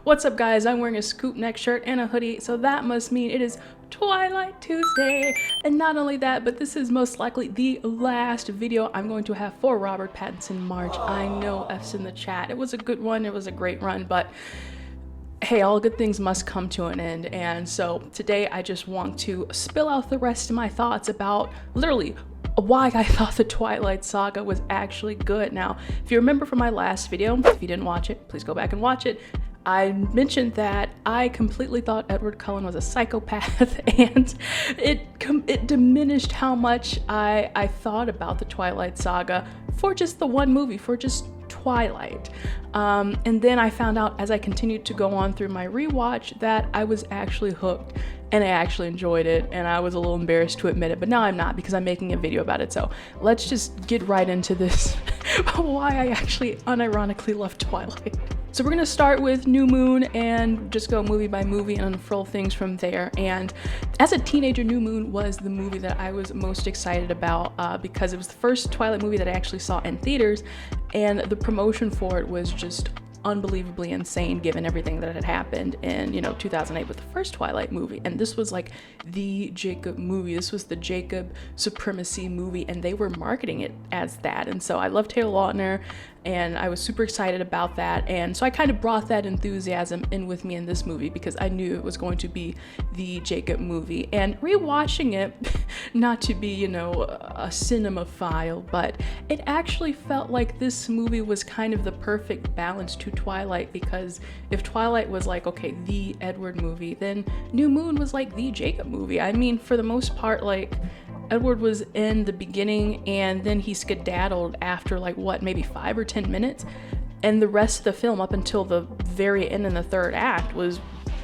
What's up, guys? I'm wearing a scoop neck shirt and a hoodie, so that must mean it is Twilight Tuesday. And not only that, but this is most likely the last video I'm going to have for Robert Pattinson March. I know F's in the chat. It was a good one, it was a great run, but hey, all good things must come to an end. And so today I just want to spill out the rest of my thoughts about literally why I thought the Twilight Saga was actually good. Now, if you remember from my last video, if you didn't watch it, please go back and watch it. I mentioned that I completely thought Edward Cullen was a psychopath, and it diminished how much I thought about the Twilight Saga for just the one movie, for just Twilight. And then I found out as I continued to go on through my rewatch that I was actually hooked and I actually enjoyed it, and I was a little embarrassed to admit it, but now I'm not because I'm making a video about it. So let's just get right into this, why I actually unironically love Twilight. So we're gonna start with New Moon and just go movie by movie and unfurl things from there. And as a teenager, New Moon was the movie that I was most excited about because it was the first Twilight movie that I actually saw in theaters, and the promotion for it was just unbelievably insane given everything that had happened in 2008 with the first Twilight movie. And this was like the Jacob movie, this was the Jacob supremacy movie, and they were marketing it as that. And so I love Taylor Lautner and I was super excited about that, and so I kind of brought that enthusiasm in with me in this movie because I knew it was going to be the Jacob movie. And rewatching it, not to be a cinemaphile, but it actually felt like this movie was kind of the perfect balance to Twilight, because if Twilight was like, okay, the Edward movie, then New Moon was like the Jacob movie. I mean, for the most part, like, Edward was in the beginning and then he skedaddled after like what, maybe 5 or 10 minutes, and the rest of the film up until the very end in the third act was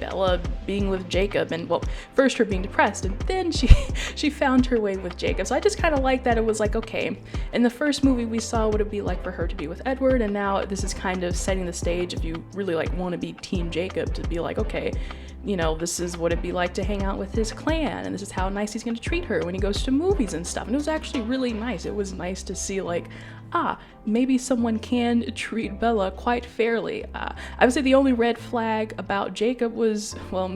Bella being with Jacob, and well, first her being depressed and then she found her way with Jacob. So I just kind of like that it was like, okay, in the first movie we saw what it'd be like for her to be with Edward, and now this is kind of setting the stage if you really like want to be Team Jacob, to be like, okay, this is what it'd be like to hang out with his clan, and this is how nice he's going to treat her when he goes to movies and stuff. And it was actually really nice. It was nice to see like, maybe someone can treat Bella quite fairly. I would say the only red flag about Jacob was, well,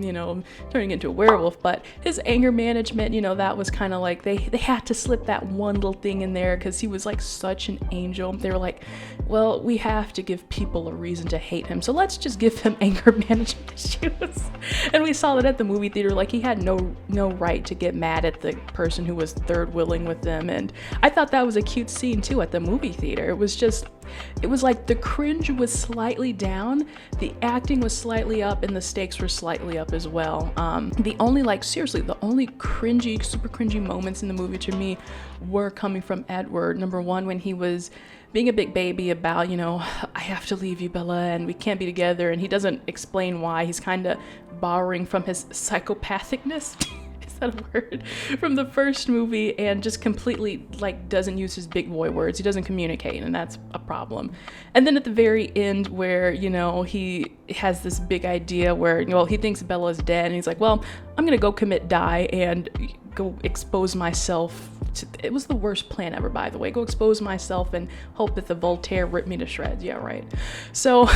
turning into a werewolf, but his anger management, that was kind of like, they had to slip that one little thing in there because he was like such an angel. They were like, well, we have to give people a reason to hate him, so let's just give him anger management issues. And we saw that at the movie theater, like he had no right to get mad at the person who was third wheeling with them. And I thought that was a cute scene too at the movie theater. It was like the cringe was slightly down, the acting was slightly up, and the stakes were slightly up as well. The only cringy, super cringy moments in the movie to me were coming from Edward. Number one, when he was being a big baby about, I have to leave you, Bella, and we can't be together, and he doesn't explain why. He's kind of borrowing from his psychopathicness. Is that a word? From the first movie, and just completely like doesn't use his big boy words. He doesn't communicate, and that's a problem. And then at the very end where, he has this big idea where, he thinks Bella's dead, and he's like, well, I'm gonna go die and go expose myself. It was the worst plan ever, by the way. Go expose myself and hope that the Voltaire ripped me to shreds. Yeah, right. So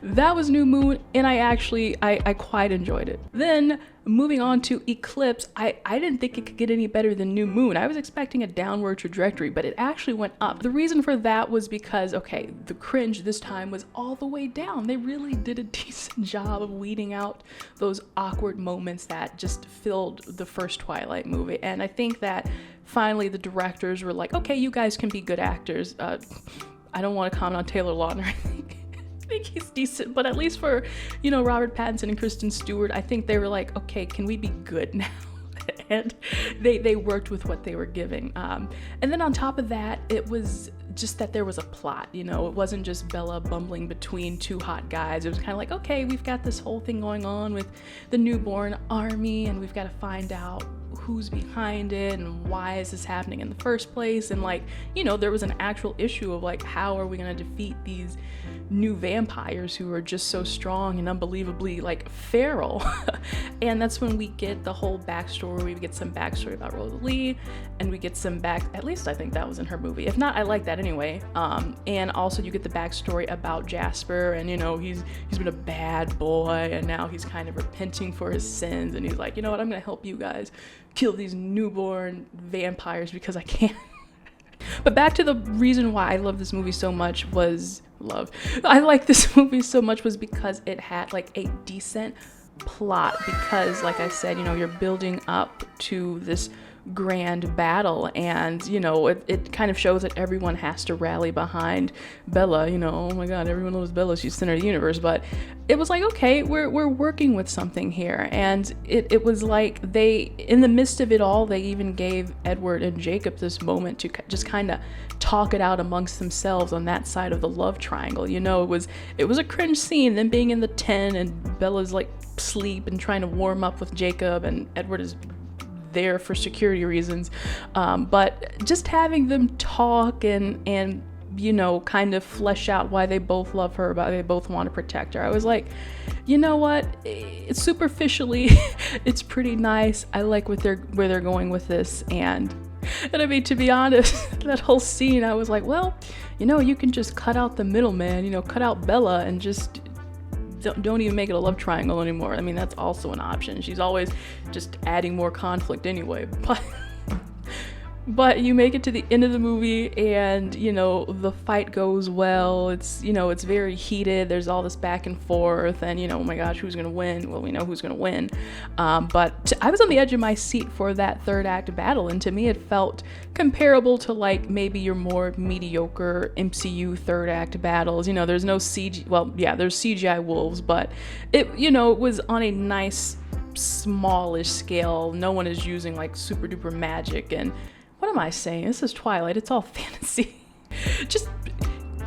that was New Moon, and I quite enjoyed it. Then moving on to Eclipse, I didn't think it could get any better than New Moon. I was expecting a downward trajectory, but it actually went up. The reason for that was because, okay, the cringe this time was all the way down. They really did a decent job of weeding out those awkward moments that just filled the first Twilight movie. And I think that finally the directors were like, okay, you guys can be good actors. I don't want to comment on Taylor Lautner. I think he's decent, but at least for Robert Pattinson and Kristen Stewart, I think they were like, okay, can we be good now? And they worked with what they were giving. And then on top of that, it was just that there was a plot. It wasn't just Bella bumbling between two hot guys. It was kind of like, okay, we've got this whole thing going on with the newborn army, and we've got to find out who's behind it and why is this happening in the first place. And like, there was an actual issue of like, how are we going to defeat these new vampires who are just so strong and unbelievably like feral. And that's when we get the whole backstory. We get some backstory about Rosalie, and we get some at least I think that was in her movie. If not, I like that anyway. And also you get the backstory about Jasper, and you know, he's been a bad boy, and now he's kind of repenting for his sins, and he's like, you know what, I'm gonna help you guys kill these newborn vampires because I can. But back to the reason why I love this movie so much I like this movie so much was because it had like a decent plot, because like I said, you know, you're building up to this grand battle, and you know, it kind of shows that everyone has to rally behind Bella. You know, oh my god, everyone loves Bella, she's center of the universe. But it was like, okay, we're working with something here. And it was like they, in the midst of it all, they even gave Edward and Jacob this moment to just kind of talk it out amongst themselves on that side of the love triangle. You know, it was a cringe scene, them being in the tent and Bella's like asleep and trying to warm up with Jacob, and Edward is there for security reasons, but just having them talk and you know, kind of flesh out why they both love her, why they both want to protect her. I was like, you know what, superficially it's pretty nice. I like where they're going with this. And I mean, to be honest, that whole scene, I was like, well, you know, you can just cut out the middleman, you know, cut out Bella and just don't even make it a love triangle anymore. I mean, that's also an option. She's always just adding more conflict anyway. But you make it to the end of the movie, and you know, the fight goes well. It's, you know, it's very heated. There's all this back and forth, and you know, oh my gosh, who's gonna win? Well, we know who's gonna win. But I was on the edge of my seat for that third act battle, and to me it felt comparable to like maybe your more mediocre MCU third act battles. You know, there's no CG, well, yeah, there's CGI wolves, but it, you know, it was on a nice smallish scale. No one is using like super duper magic. And what am I saying? This is Twilight. It's all fantasy. Just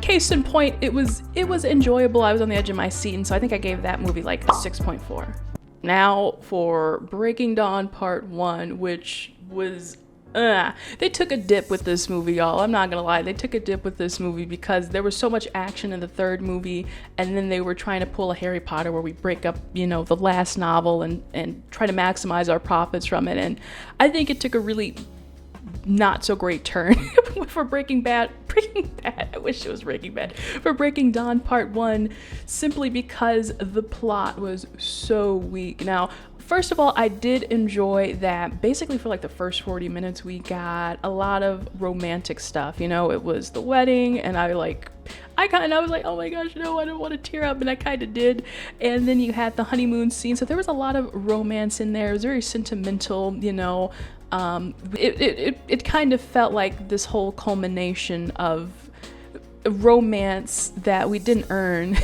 case in point, it was enjoyable. I was on the edge of my seat, and so I think I gave that movie like a 6.4. Now for Breaking Dawn Part 1, which was they took a dip with this movie, y'all. I'm not gonna lie, they took a dip with this movie because there was so much action in the third movie, and then they were trying to pull a Harry Potter where we break up, you know, the last novel and try to maximize our profits from it. And I think it took a really not so great turn for Breaking Bad, I wish it was Breaking Bad, for Breaking Dawn Part 1, simply because the plot was so weak. Now, first of all, I did enjoy that basically for like the first 40 minutes we got a lot of romantic stuff. You know, it was the wedding, and I was like, oh my gosh, no, I don't want to tear up, and I kind of did. And then you had the honeymoon scene, so there was a lot of romance in there. It was very sentimental, you know. It kind of felt like this whole culmination of romance that we didn't earn,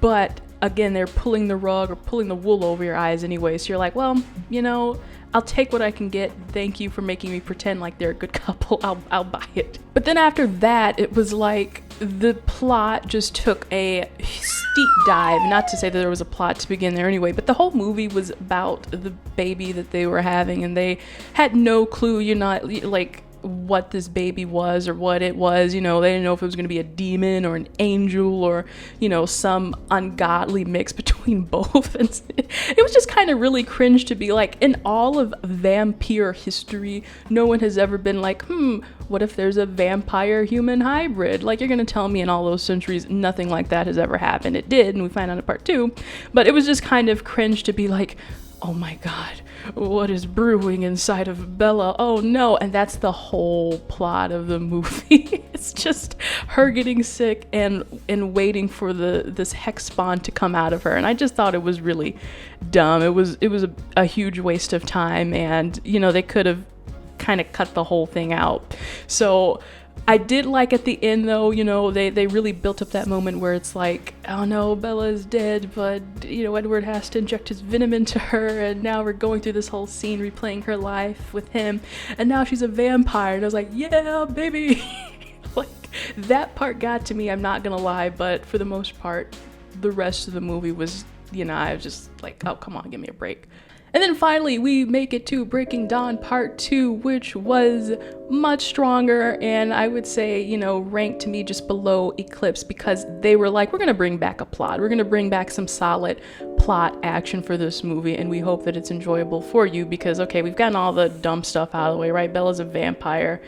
but again, they're pulling the rug or pulling the wool over your eyes anyway. So you're like, well, you know, I'll take what I can get. Thank you for making me pretend like they're a good couple. I'll buy it. But then after that, it was like the plot just took a steep dive. Not to say that there was a plot to begin there anyway, but the whole movie was about the baby that they were having, and they had no clue, you know, like what this baby was or what it was. You know, they didn't know if it was going to be a demon or an angel or, you know, some ungodly mix between both. And it was just kind of really cringe to be like, in all of vampire history, no one has ever been like, what if there's a vampire human hybrid? Like, you're going to tell me in all those centuries nothing like that has ever happened. It did, and we find out in part 2, but it was just kind of cringe to be like, oh my god, what is brewing inside of Bella? Oh no. And that's the whole plot of the movie. It's just her getting sick and waiting for this hex spawn to come out of her. And I just thought it was really dumb. It was a huge waste of time, and you know, they could have kind of cut the whole thing out. So I did like at the end though, you know, they really built up that moment where it's like, oh no, Bella's dead, but you know, Edward has to inject his venom into her, and now we're going through this whole scene replaying her life with him, and now she's a vampire. And I was like, yeah, baby. Like, that part got to me, I'm not gonna lie, but for the most part, the rest of the movie was, you know, I was just like, oh, come on, give me a break. And then finally, we make it to Breaking Dawn Part 2, which was much stronger, and I would say, you know, ranked to me just below Eclipse, because they were like, we're gonna bring back a plot. We're gonna bring back some solid plot action for this movie, and we hope that it's enjoyable for you, because, okay, we've gotten all the dumb stuff out of the way, right? Bella's a vampire.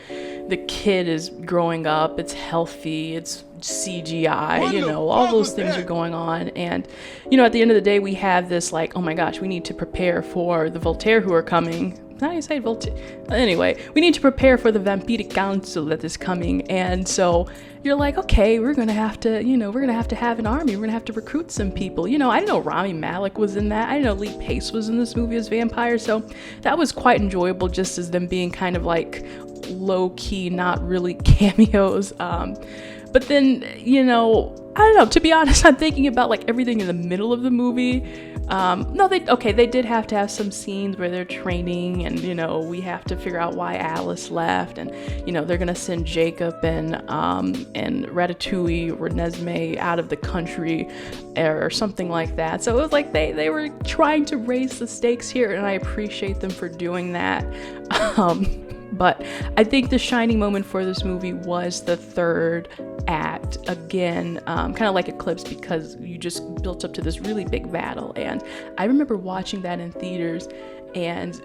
The kid is growing up. It's healthy. It's CGI, you know, all those things are going on. And, you know, at the end of the day, we have this like, oh my gosh, we need to prepare for the Voltaire who are coming. How do you say Voltaire? Anyway, we need to prepare for the Vampiric Council that is coming. And so you're like, okay, we're going to have to, you know, we're going to have an army. We're going to have to recruit some people. You know, I didn't know Rami Malek was in that. I didn't know Lee Pace was in this movie as vampire. So that was quite enjoyable, just as them being kind of like low-key, not really cameos. But then, you know, I don't know, to be honest, I'm thinking about like everything in the middle of the movie. No, they did have to have some scenes where they're training, and, you know, we have to figure out why Alice left, and, you know, they're gonna send Jacob and Ratatouille or Renesmee out of the country or something like that. So it was like they were trying to raise the stakes here, and I appreciate them for doing that. But I think the shining moment for this movie was the third act. Again, kind of like Eclipse, because you just built up to this really big battle. And I remember watching that in theaters and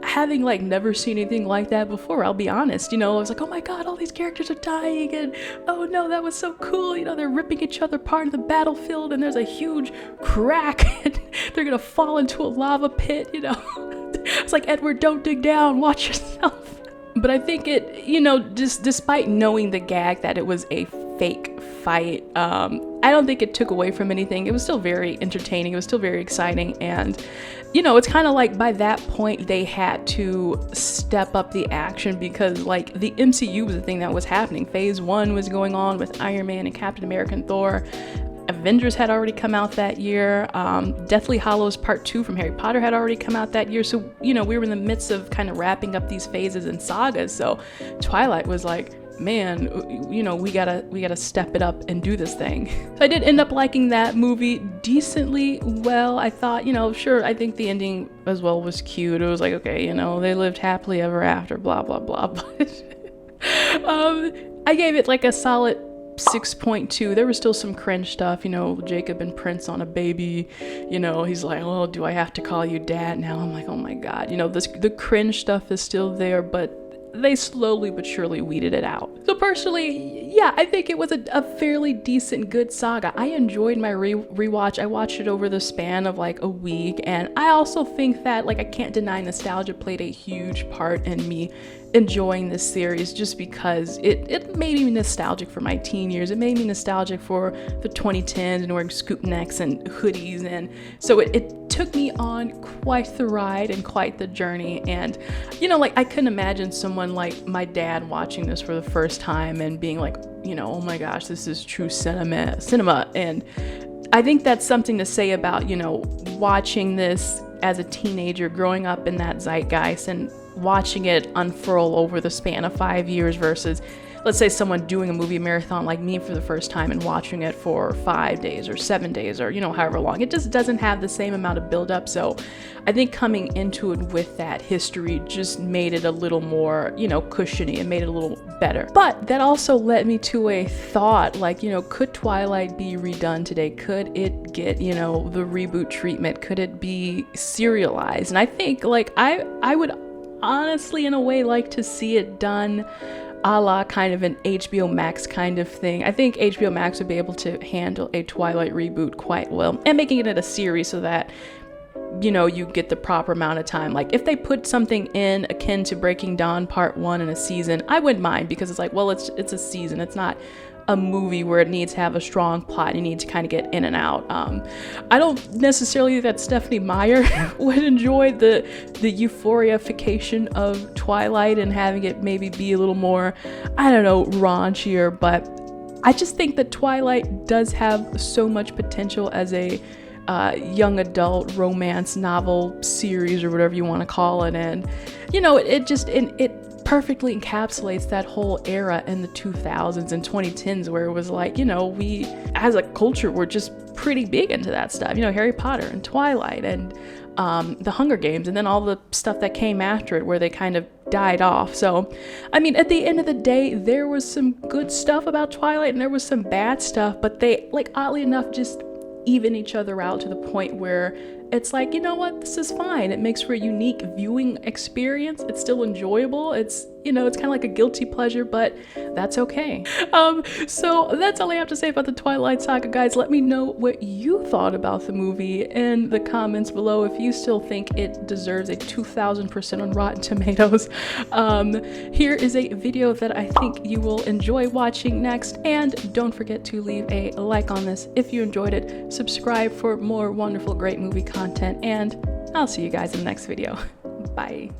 having like never seen anything like that before, I'll be honest. You know, I was like, oh my god, all these characters are dying, and oh no, that was so cool. You know, they're ripping each other apart in the battlefield, and there's a huge crack, and they're gonna fall into a lava pit, you know. It's like, Edward, don't dig down, watch yourself. But I think it, you know, just despite knowing the gag that it was a fake fight, I don't think it took away from anything. It was still very entertaining. It was still very exciting. And, you know, it's kind of like by that point they had to step up the action, because like the MCU was the thing that was happening. Phase 1 was going on with Iron Man and Captain America and Thor. Avengers had already come out that year. Deathly Hallows Part 2 from Harry Potter had already come out that year. So, you know, we were in the midst of kind of wrapping up these phases and sagas. So Twilight was like, man, you know, we gotta step it up and do this thing. So I did end up liking that movie decently well. I thought, you know, sure, I think the ending as well was cute. It was like, okay, you know, they lived happily ever after, blah, blah, blah. But I gave it like a solid 6.2. There was still some cringe stuff, you know, Jacob and Prince on a baby, you know, he's like, oh, do I have to call you dad now? I'm like, oh my god, you know, the cringe stuff is still there, but they slowly but surely weeded it out. So personally, yeah, I think it was a fairly decent, good saga. I enjoyed my rewatch. I watched it over the span of like a week, and I also think that, like, I can't deny nostalgia played a huge part in me enjoying this series, just because it made me nostalgic for my teen years. It made me nostalgic for the 2010s and wearing scoop necks and hoodies, and so it took me on quite the ride and quite the journey. And, you know, like, I couldn't imagine someone like my dad watching this for the first time and being like, you know, oh my gosh, this is true cinema. And I think that's something to say about, you know, watching this as a teenager, growing up in that zeitgeist and watching it unfurl over the span of 5 years versus, let's say, someone doing a movie marathon like me for the first time and watching it for 5 days or 7 days or, you know, however long. It just doesn't have the same amount of buildup. So I think coming into it with that history just made it a little more, you know, cushiony and made it a little better. But that also led me to a thought, like, you know, could Twilight be redone today? Could it get, you know, the reboot treatment? Could it be serialized? And I think, like, I would honestly, in a way, like to see it done a la kind of an HBO Max kind of thing. I think HBO Max would be able to handle a Twilight reboot quite well, and making it a series so that, you know, you get the proper amount of time. Like, if they put something in akin to Breaking Dawn Part 1 in a season, I wouldn't mind, because it's like, well, it's a season. It's not a movie where it needs to have a strong plot. You need to kind of get in and out. I don't necessarily think that Stephanie Meyer would enjoy the euphorification of Twilight and having it maybe be a little more, I don't know, raunchier, but I just think that Twilight does have so much potential as a young adult romance novel series, or whatever you want to call it. And, you know, it perfectly encapsulates that whole era in the 2000s and 2010s where it was like, you know, we as a culture were just pretty big into that stuff, you know, Harry Potter and Twilight and the Hunger Games, and then all the stuff that came after it where they kind of died off. So I mean, at the end of the day, there was some good stuff about Twilight and there was some bad stuff, but they, like, oddly enough, just even each other out to the point where it's like, you know what, this is fine. It makes for a unique viewing experience. It's still enjoyable. It's, you know, it's kind of like a guilty pleasure, but that's okay. So that's all I have to say about the Twilight Saga, guys. Let me know what you thought about the movie in the comments below if you still think it deserves a 2000% on Rotten Tomatoes. Here is a video that I think you will enjoy watching next, and don't forget to leave a like on this if you enjoyed it. Subscribe for more wonderful, great movie content, and I'll see you guys in the next video. Bye.